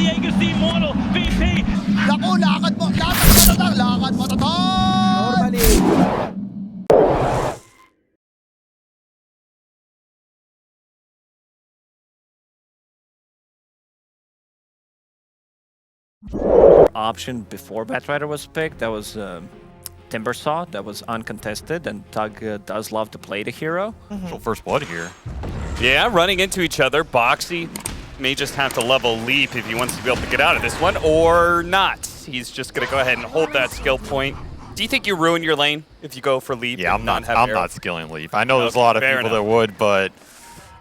Diego's the immortal VP. Naku, lakad mo tatang! Normally. Option before Batrider was picked, that was Timbersaw, that was uncontested, and Tug does love to play the hero. So first blood here. Yeah, running into each other. Boxy may just have to level leap if he wants to be able to get out of this one, or not. He's just going to go ahead and hold that skill point. Do you think you ruin your lane if you go for leap? Yeah, I'm not skilling leap. I know there's a lot of people that would, but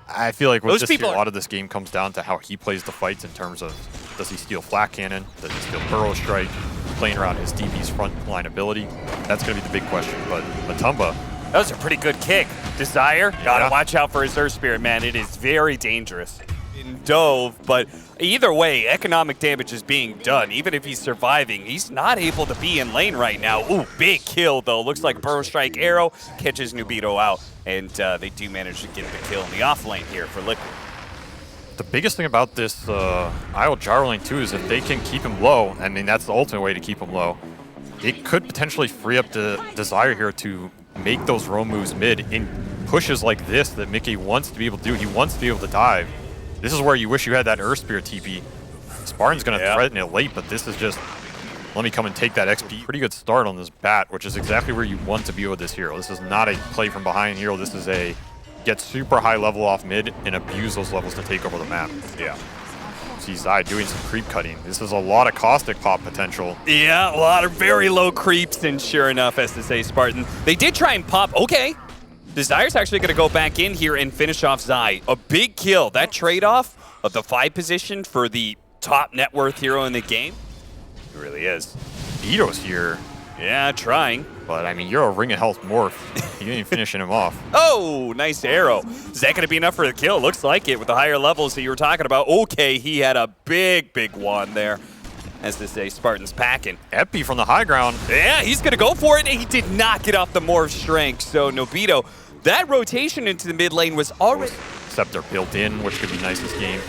I feel like with this here, a lot of this game comes down to how he plays the fights in terms of, does he steal Flat Cannon? Does he steal Burrow Strike? Playing around his DP's front line ability? That's going to be the big question. But Matumba, that was a pretty good kick. Desire, gotta watch out for his Earth Spirit, man. It is very dangerous. In Dove, but either way, economic damage is being done. Even if he's surviving, he's not able to be in lane right now. Ooh, big kill though. Looks like Burrow Strike Arrow catches Nubito out, and they do manage to get the kill in the off lane here for Liquid. the biggest thing about this IO gyro lane too is if they can keep him low, I mean that's the ultimate way to keep him low, it could potentially free up the Desire here to make those roam moves mid in pushes like this that Mickey wants to be able to do. He wants to be able to dive. This is where you wish you had that Earth Spear TP. Spartan's going to threaten it late, but this is just, let me come and take that XP. Pretty good start on this bat, which is exactly where you want to be with this hero. This is not a play from behind hero. This is a get super high level off mid and abuse those levels to take over the map. Yeah. See Zai doing some creep cutting. This is a lot of caustic pop potential. Yeah, a lot of very low creeps, and sure enough, as to say, Spartan, they did try and pop. Okay. Desire's actually going to go back in here and finish off Zai. A big kill. That trade-off of the 5 position for the top net worth hero in the game. It really is. Vito's here. Yeah, trying. But, I mean, you're a ring of health morph. You ain't finishing him off. Oh, nice arrow. Is that going to be enough for the kill? Looks like it with the higher levels that you were talking about. Okay, he had a big, big one there. As to say, Spartan's packing. Epi from the high ground. Yeah, he's going to go for it, and he did not get off the morph strength. So, Nobito, that rotation into the mid lane was already... Scepter built in, which could be nice this game.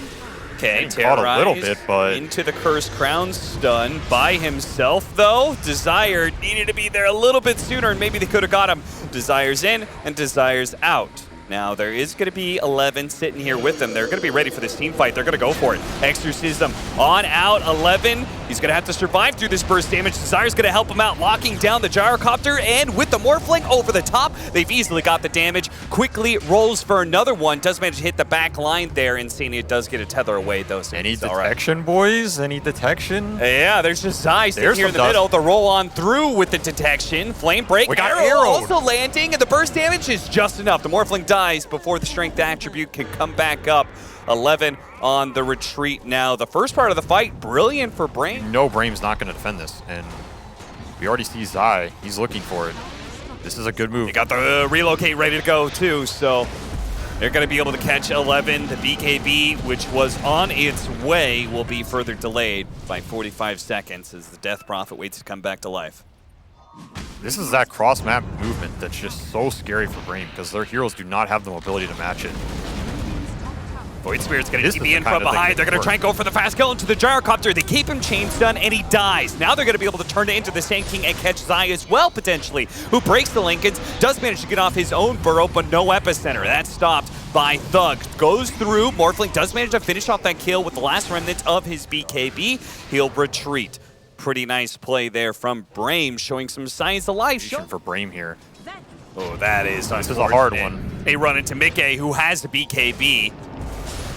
Okay, caught a little bit, but into the Cursed Crown stun by himself, though. Desire needed to be there a little bit sooner, and maybe they could have got him. Desire's in, and Desire's out. Now, there is going to be 11 sitting here with them. They're going to be ready for this team fight. They're going to go for it. Exorcism on out, 11. He's going to have to survive through this burst damage. Desire's going to help him out, locking down the Gyrocopter, and with the Morphling over the top, they've easily got the damage. Quickly rolls for another one. Does manage to hit the back line there. Insania does get a tether away, though. So any detection, boys? Any detection? Yeah, there's just Zai sitting here in the middle. The roll on through with the detection. Flame break. We got Arrow also landing, and the burst damage is just enough. The Morphling dies before the strength attribute can come back up. 11 on the retreat now. The first part of the fight, brilliant for Brame. No, Brame's not going to defend this, and we already see Zai. He's looking for it. This is a good move. They got the relocate ready to go too, so they're going to be able to catch 11. The BKB, which was on its way, will be further delayed by 45 seconds as the Death Prophet waits to come back to life. This is that cross-map movement that's just so scary for Brame because their heroes do not have the mobility to match it. Void Spirit's going to TP in from behind. They're going to try and go for the fast kill into the Gyrocopter. They keep him chain stun, and he dies. Now they're going to be able to turn it into the Sand King and catch Zai as well, potentially, who breaks the linkage, does manage to get off his own burrow, but no epicenter. That's stopped by Thug. Goes through. Morphling does manage to finish off that kill with the last remnant of his BKB. He'll retreat. Pretty nice play there from Brame, showing some signs of life. For Brame here. Oh, that is This is a hard one. They run into Mickey, who has a BKB.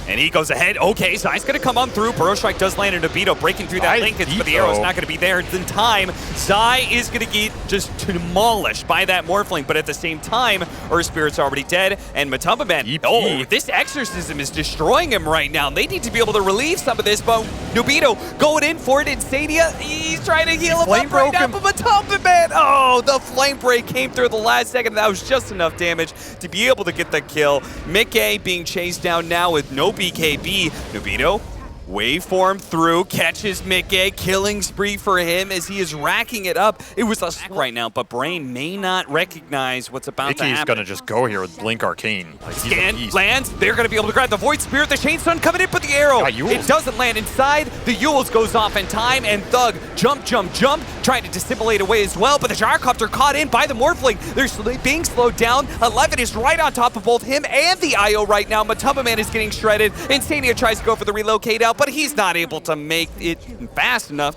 And he goes ahead. Okay, Zai's going to come on through. Burrow Strike does land in Nobito, breaking through that linkage, but the arrow's not going to be there in time. Zai is going to get just demolished by that Morphling, but at the same time, Earth Spirit's already dead, and Matumba Man, oh, this Exorcism is destroying him right now. They need to be able to relieve some of this, but Nobito going in for it. Insania, he's trying to heal him up right now, but Matumba Man, oh, the Flame Break came through the last second. That was just enough damage to be able to get the kill. Mickey being chased down now with no BKB. Nobito Waveform through, catches Mickey, killing spree for him as he is racking it up. It was a right now, but Brame may not recognize what's about to Mickey's happen. gonna just go here with Blink Arcane. Like, he's a Scan beast. lands. They're going to be able to grab the Void Spirit. The Chain Stun coming in, but the arrow. It doesn't land inside. The Yules goes off in time, and Thug jump, trying to dissimulate away as well, but the Gyrocopter caught in by the Morphling. They're being slowed down. 11 is right on top of both him and the IO right now. Matumba Man is getting shredded. Insania tries to go for the relocate out, but he's not able to make it fast enough.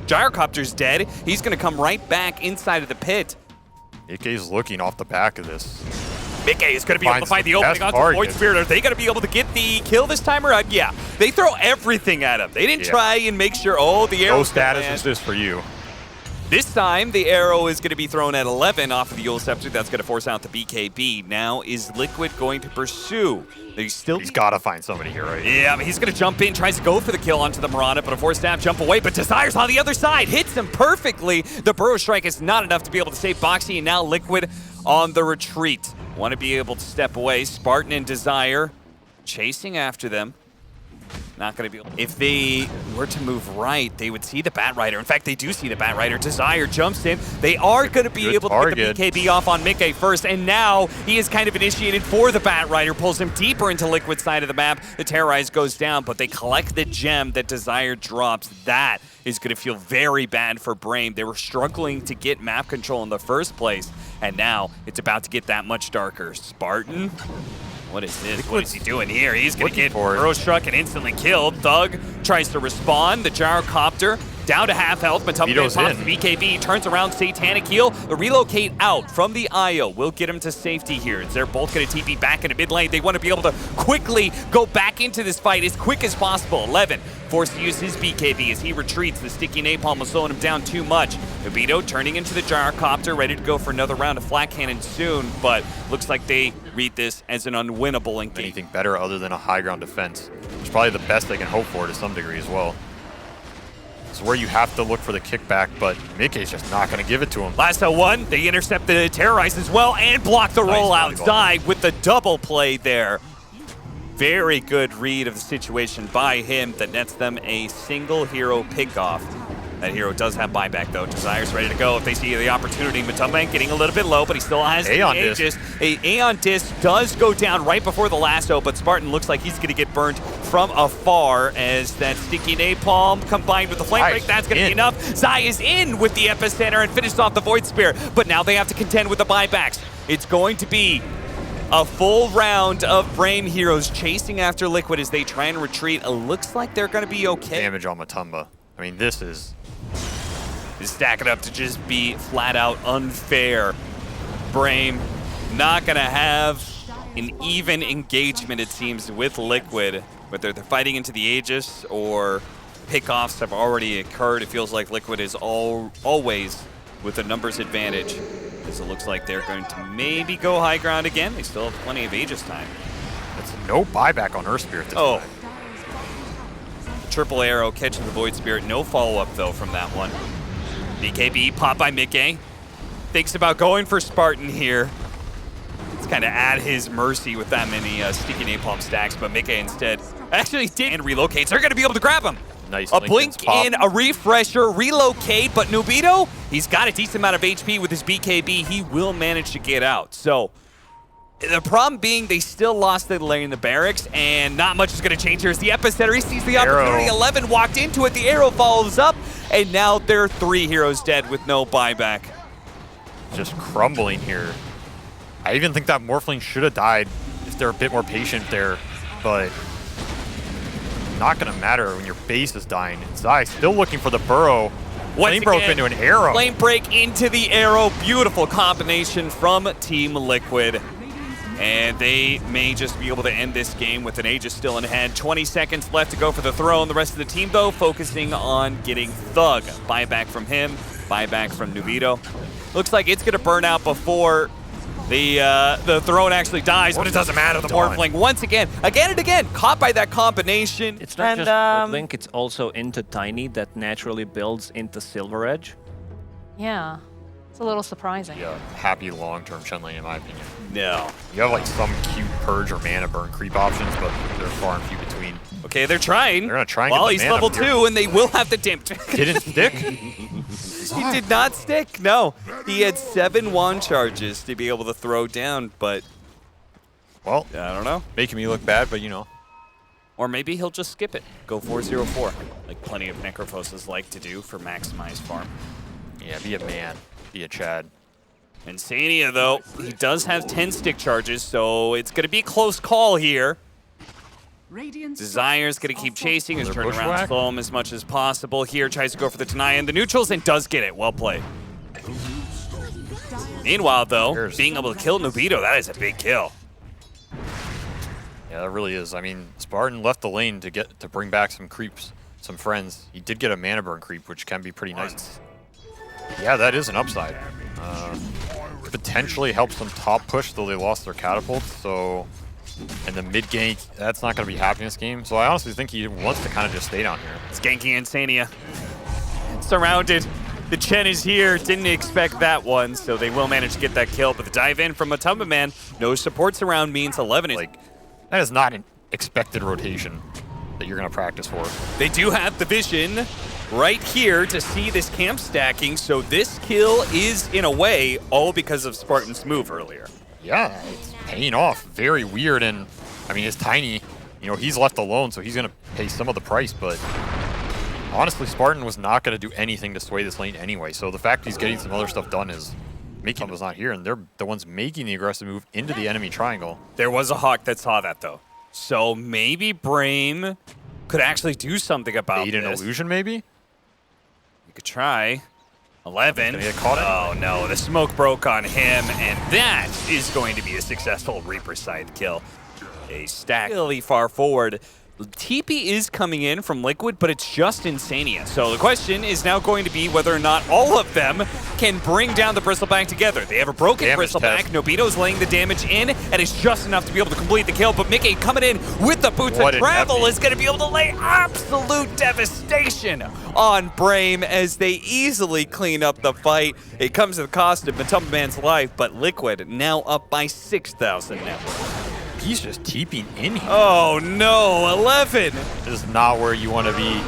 Gyrocopter's dead. He's going to come right back inside of the pit. Mickey's looking off the back of this. Mickey is going to be able to find the opening onto the Void Spirit. Are they going to be able to get the kill this time around? Yeah. They throw everything at him. They didn't try and make sure, oh, the arrow. No status is this for you. This time, the arrow is going to be thrown at 11 off of the Yule Scepter. That's going to force out the BKB. Now, is Liquid going to pursue? He's got to find somebody here, right? Yeah, but he's going to jump in, tries to go for the kill onto the Mirana, but a forced snap jump away. But Desire's on the other side, hits him perfectly. The Burrow Strike is not enough to be able to save Boxy, and now Liquid on the retreat. Want to be able to step away. Spartan and Desire chasing after them. Not going to be able. If they were to move right, they would see the Bat Rider. In fact, they do see the Bat Rider. Desire jumps in. They are going to be able to get the BKB off on Mickey first, and now he is kind of initiated for the Bat Rider, pulls him deeper into Liquid side of the map. The Terrorize goes down, but they collect the gem that Desire drops. That is going to feel very bad for Brame. They were struggling to get map control in the first place, and now it's about to get that much darker. Spartan? What is this? What is he doing here? He's going to get Burrow struck and instantly killed. Thug tries to respond. The Gyrocopter down to half health. Matumba pops the BKB, turns around, Satanic Heal. The relocate out from the IO will get him to safety here. They're both going to TP back into mid lane. They want to be able to quickly go back into this fight as quick as possible. 11 forced to use his BKB as he retreats. The sticky napalm was slowing him down too much. Nobito turning into the Gyrocopter, ready to go for another round of flat cannon soon, but looks like they read this as an unwinnable engagement. Anything better other than a high ground defense. It's probably the best they can hope for to some degree as well. It's where you have to look for the kickback, but Mickey's just not going to give it to him. Lasso one, they intercept the Terrorize as well and block the rollout. Zai with the double play there. Very good read of the situation by him that nets them a single hero pickoff. That hero does have buyback though. Desire's ready to go if they see the opportunity. Matumba getting a little bit low, but he still has the Aegis. Aeon Disc does go down right before the lasso, but Spartan looks like he's going to get burnt from afar as that sticky napalm combined with the flame break. That's going to be enough. Zai is in with the epicenter and finished off the Void Spear, but now they have to contend with the buybacks. It's going to be a full round of Brame heroes chasing after Liquid as they try and retreat. It looks like they're going to be okay. Damage on Matumba. I mean, this is stacking up to just be flat out unfair. Brame not going to have an even engagement, it seems, with Liquid. Whether they're fighting into the Aegis or pickoffs have already occurred, it feels like Liquid is always with a numbers advantage. Because it looks like they're going to maybe go high ground again. They still have plenty of Aegis time. That's no buyback on her Spirit this time. Triple arrow catching the Void Spirit. No follow-up, though, from that one. BKB popped by Mickey. Thinks about going for Spartan here. It's kind of at his mercy with that many sticky napalm stacks, but Mickey instead actually did and relocates. They're going to be able to grab him. Nice. A blink in, a refresher, relocate, but Nubito, he's got a decent amount of HP with his BKB. He will manage to get out. So the problem being they still lost the lane in the barracks, and not much is going to change here as the epicenter. He sees the opportunity. 11 walked into it. The arrow follows up, and now there are 3 heroes dead with no buyback. Just crumbling here. I even think that Morphling should have died if they're a bit more patient there, but not going to matter when your base is dying. Zai still looking for the burrow. Flame broke into an arrow. Flame break into the arrow. Beautiful combination from Team Liquid. And they may just be able to end this game with an Aegis still in hand. 20 seconds left to go for the throne. The rest of the team, though, focusing on getting Thug. Buyback from him, buyback from Nubito. Looks like it's going to burn out before the throne actually dies, but it doesn't matter. The Morphling once again and again, caught by that combination. It's not just Link, it's also into Tiny that naturally builds into Silver Edge. Yeah, it's a little surprising. Yeah, happy long-term Chun-Li in my opinion. No. You have like some cute purge or mana burn creep options, but they're far and few between. Okay, they're trying. They're gonna try and Well, get the he's man level up here. 2, and they will have the damage. Didn't stick? He did not stick, no. He had 7 wand charges to be able to throw down, but Well, I don't know. making me look bad, but you know. Or maybe he'll just skip it. Go 4-0-4, like plenty of Necrophoses like to do for maximized farm. Yeah, be a man. Be a Chad. Insania, though, he does have 10 stick charges, so it's going to be a close call here. Desire's going to keep chasing, is turning around to slow him as much as possible here, tries to go for the deny in the neutrals and does get it. Well played. Meanwhile, though, being able to kill Nobito, that is a big kill. Yeah, that really is. I mean, Spartan left the lane to bring back some creeps, some friends. He did get a mana burn creep, which can be pretty nice. Yeah, that is an upside. Potentially helps them top push, though they lost their catapults, so... And the mid gank, that's not going to be happening this game. So I honestly think he wants to kind of just stay down here. It's ganking Insania. Surrounded. The Chen is here. Didn't expect that one, so they will manage to get that kill. But the dive in from Matumba Man, no supports around means 11 is... Like, that is not an expected rotation that you're going to practice for. They do have the vision right here to see this camp stacking, so this kill is, in a way, all because of Spartan's move earlier. Yeah, it's paying off. Very weird, and I mean, it's Tiny. You know, he's left alone, so he's going to pay some of the price, but honestly, Spartan was not going to do anything to sway this lane anyway, so the fact he's getting some other stuff done is making was not here, and they're the ones making the aggressive move into the enemy triangle. There was a Hawk that saw that, though. So maybe Brame could actually do something about Bait an this. illusion, maybe? You could try. 11. Gonna get caught in. Oh no, the smoke broke on him, and that is going to be a successful Reaper side kill. A stack really far forward. TP is coming in from Liquid, but it's just Insania. So the question is now going to be whether or not all of them can bring down the Bristleback together. They have a broken Bristleback. Nobito's laying the damage in, and it's just enough to be able to complete the kill. But Mickey coming in with the boots of travel is going to be able to lay absolute devastation on Brame as they easily clean up the fight. It comes at the cost of Matumba Man's life, but Liquid now up by 6,000 net worth. He's just TPing in here. Oh no, 11! This is not where you want to be,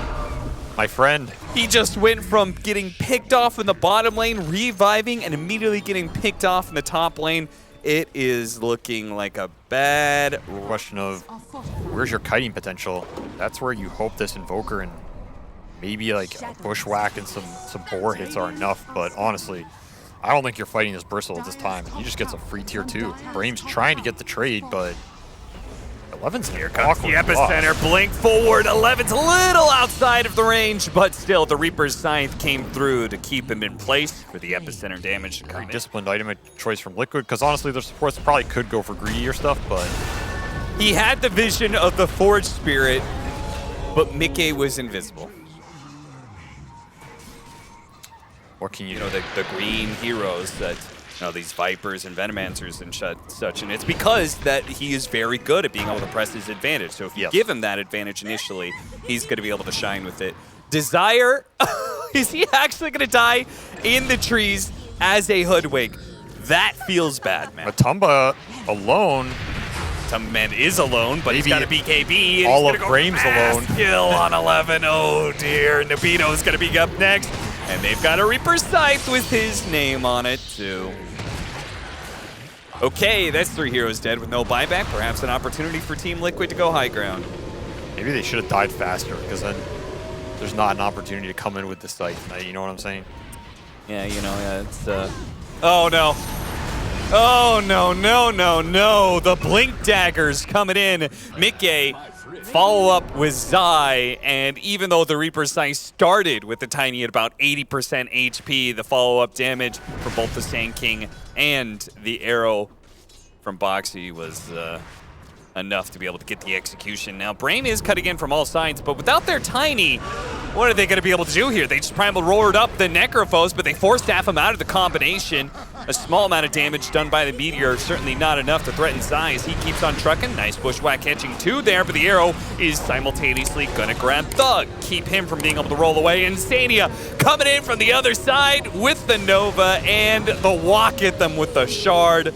my friend. He just went from getting picked off in the bottom lane, reviving, and immediately getting picked off in the top lane. It is looking like a bad Question of where's your kiting potential? That's where you hope this Invoker and maybe like a Bushwhack and some boar hits are enough, but honestly, I don't think you're fighting this Bristle at this time. He just gets a free tier 2. Brame's trying to get the trade, but 11's here. Comes the epicenter, blink forward. 11's a little outside of the range, but still the Reaper's Scythe came through to keep him in place for the epicenter damage to come in. Disciplined item choice from Liquid, because honestly, their supports probably could go for greedy or stuff, but he had the vision of the Forge Spirit, but Mickey was invisible. what can you know, the green heroes that, you know, these Vipers and Venomancers and such, and it's because that he is very good at being able to press his advantage. So if you give him that advantage initially, he's going to be able to shine with it. Desire, is he actually going to die in the trees as a hoodwink? That feels bad, man. Matumba alone. Matumba Man is alone, but he's got a BKB. And all he's of Brame's alone. Kill on 11. Oh dear, Nobito is going to be up next. And they've got a Reaper Scythe with his name on it, too. Okay, that's 3 heroes dead with no buyback. Perhaps an opportunity for Team Liquid to go high ground. Maybe they should have died faster, because then there's not an opportunity to come in with the scythe. You know what I'm saying? Yeah, you know, yeah, it's... Oh, no. Oh, no, no, no, no. The Blink Daggers coming in. Mickey follow up with Zai, and even though the Reaper Scythe started with the Tiny at about 80% HP, the follow-up damage for both the Sand King and the arrow from Boxy was enough to be able to get the execution. Now, Brame is cutting in from all sides, but without their Tiny, what are they going to be able to do here? They just primal roared up the Necrophos, but they force staff him out of the combination. A small amount of damage done by the Meteor, certainly not enough to threaten Zai as he keeps on trucking. Nice Bushwhack catching 2 there, but the arrow is simultaneously going to grab Thug, keep him from being able to roll away. Insania coming in from the other side with the Nova and the walk at them with the Shard.